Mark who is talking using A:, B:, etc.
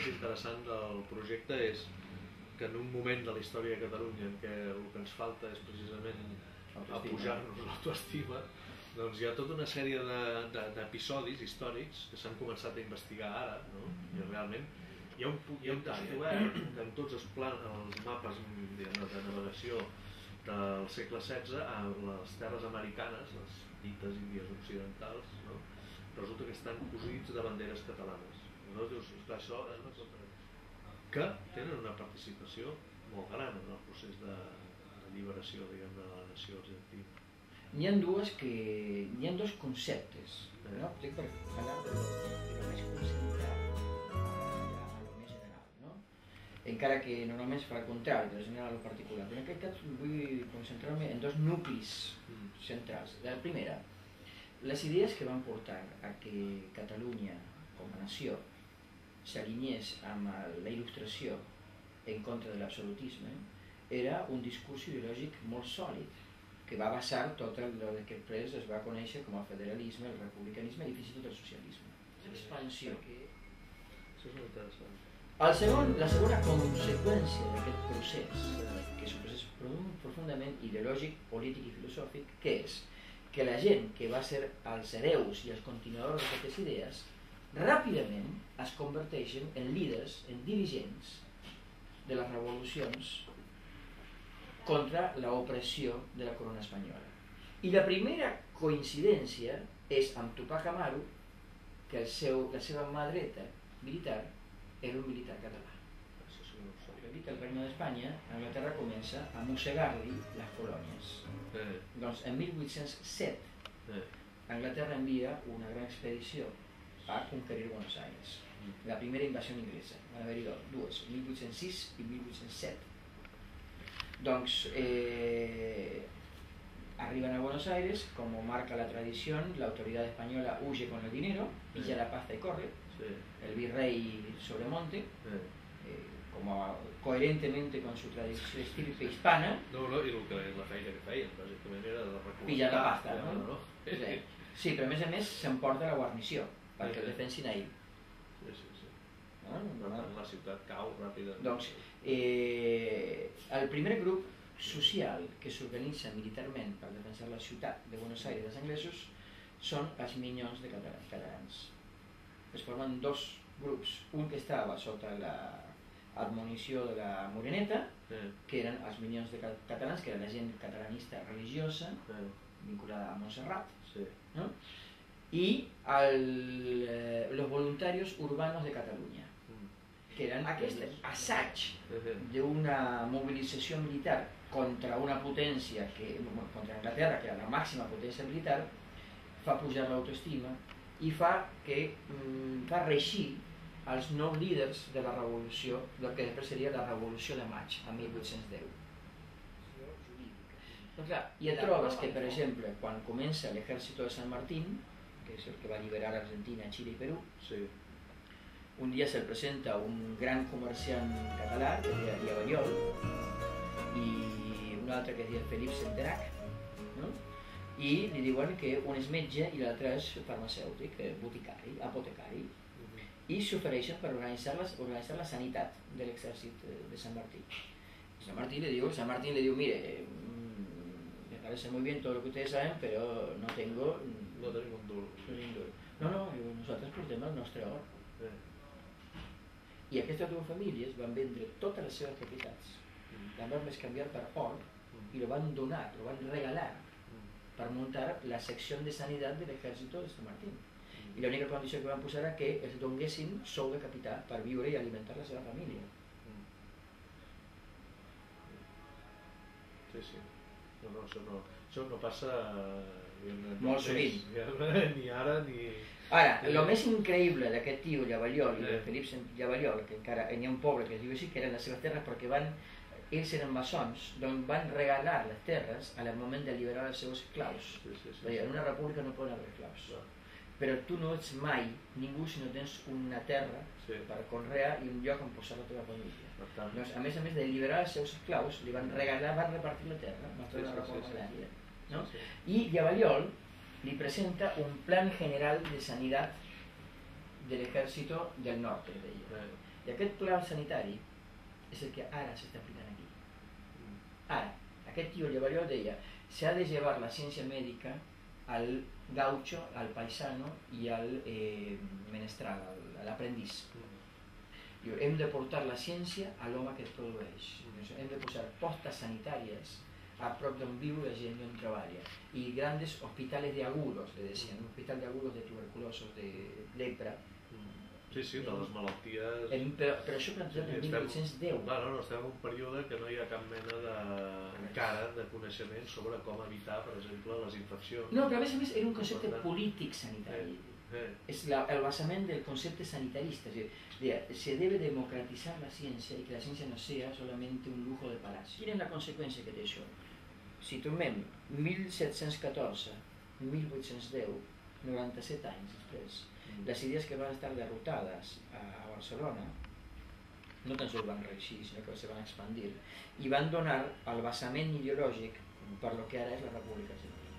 A: és interessant del projecte és que en un moment de la història de Catalunya en què el que ens falta és precisament apujar-nos l'autoestima, doncs hi ha tota una sèrie d'episodis històrics que s'han començat a investigar ara, no? I realment hi ha un descobert que en tots els mapes de navegació del segle XVI a les terres americanes, les dites Índies Occidentals, no? Resulta que estan cosits de banderes catalanes. Llavors, clar, això és una cosa que tenen una participació molt gran en el procés de lliberació, diguem, de la nació argentina.
B: N'hi ha dos conceptes, no? Potser per parlar de lo més concentrat a lo més general, no? Encara que normalment es fa el contrari, de general a lo particular. Però en aquest cas vull concentrar-me en dos nuclis centrals. La primera, les idees que van portar a que Catalunya, com a nació, s'alineés amb la il·lustració en contra de l'absolutisme, era un discurs ideològic molt sòlid, que va basar tot el que després es va conèixer com el federalisme, el republicanisme i fins i tot el socialisme. L'expansió.
A: Això és molt interessant.
B: La segona conseqüència d'aquest procés, que és un procés profundament ideològic, polític i filosòfic, que és que la gent que va ser els hereus i els continuadors d'aquestes idees ràpidament es converteixen en líders, en dirigents de les revolucions contra l'opressió de la corona espanyola. I la primera coincidència és amb Tupac Amaru, que la seva mà dreta militar era un militar català. El Regne d'Espanya, Anglaterra comença a mossegar-li les colònies. Doncs en 1807 Anglaterra envia una gran expedició a conquerir Buenos Aires. La primera invasió inglesa. Van haver-hi dues, 1806 i 1807. Doncs arriban a Buenos Aires, como marca la tradición, la autoridad española huye con el dinero, pilla la pasta y corre, el virrey Sobremonte, como coherentemente con su tradición estirpe hispana,
A: i la feina que feien, bàsicament era de recolzar,
B: pilla la pasta, no? Sí, però a més s'emporta la guarnició, perquè el defensin a ell.
A: La ciutat cau ràpidament.
B: Doncs, el primer grup social que s'organitza militarment per defensar la ciutat de Buenos Aires dels anglesos són els Minyons de Catalans. Es formen dos grups, un que estava sota l'admonició de la Moreneta, que eren els Minyons de Catalans, que era la gent catalanista religiosa vinculada a Montserrat, i los voluntarios urbanos de Catalunya, que eren aquest assaig d'una mobilització militar contra una potència, contra Anglaterra, que era la màxima potència militar, fa pujar l'autoestima i fa reeixir els nous líders de la revolució, del que després seria la Revolució de Maig, a 1810. I et trobes que, per exemple, quan comença l'exèrcit de San Martín, que és el que va alliberar Argentina, Xile i Perú, un dia se'l presenta un gran comerciant català, que es deia Llavallol, i un altre que es deia Felip Centerac, i li diuen que un és metge i l'altre és farmacèutic, boticari, apotecari, i s'ofereixen per organitzar la sanitat de l'exèrcit de San Martín. San Martín le diu, mire, me parece muy bien todo lo que ustedes saben, pero no tengo...
A: No tenim un duro.
B: No, nosaltres portem el nostre or. I aquestes dues famílies van vendre totes les seves propietats, van només canviar per or i lo van donar, lo van regalar per muntar la secció de sanitat de l'exèrcit de San Martín. I l'única condició que van posar era que els donguessin sou de capità per viure i alimentar la seva família.
A: Sí. Això no passa
B: molt sovint.
A: Ni ara ni...
B: Ara, el més increïble d'aquest tio Llavallol i de Felip Llavallol, que encara hi ha un poble que es diu així, que eren les seves terres perquè ells eren maçons, doncs van regalar les terres al moment d'alliberar els seus esclaus. En una república no poden haver esclaus. Però tu no ets mai ningú si no tens una terra per conrear i un lloc on posar la teva família. Doncs, a més d'alliberar els seus esclaus, li van regalar, van repartir la terra, van fer una reforma agrària. I Llavallol li presenta un plan general de sanidad del ejército del norte de ellos. I aquest pla sanitari és el que ara s'està aplicant aquí. Ara, aquest tio Llevalló deia, se ha de llevar la ciencia médica al gaucho, al paisano i al menestral, a l'aprendiz. Hem de portar la ciència a l'home que es produeix. Hem de posar postes sanitàries a prop d'on viu la gent i on treballa. I grandes hospitales de agudos, le decían, un hospital de agudos de tuberculosos, de lepra.
A: Sí, sí, de les malalties...
B: Però això plantejat en 1810.
A: No, estem en un període que no hi ha cap mena encara de coneixement sobre com evitar, per exemple, les infeccions.
B: No, però a més era un concepte polític sanitari. Es el basament del concepte sanitarista. Se debe democratizar la ciencia y que la ciencia no sea solamente un lujo de palacio. Quina és la conseqüència que té això? Si tomem 1714, 1810, 97 anys després, les idees que van estar derrotades a Barcelona no tan sols van reeixir, sinó que se van expandir i van donar el basament ideològic per lo que ara és la República Argentina.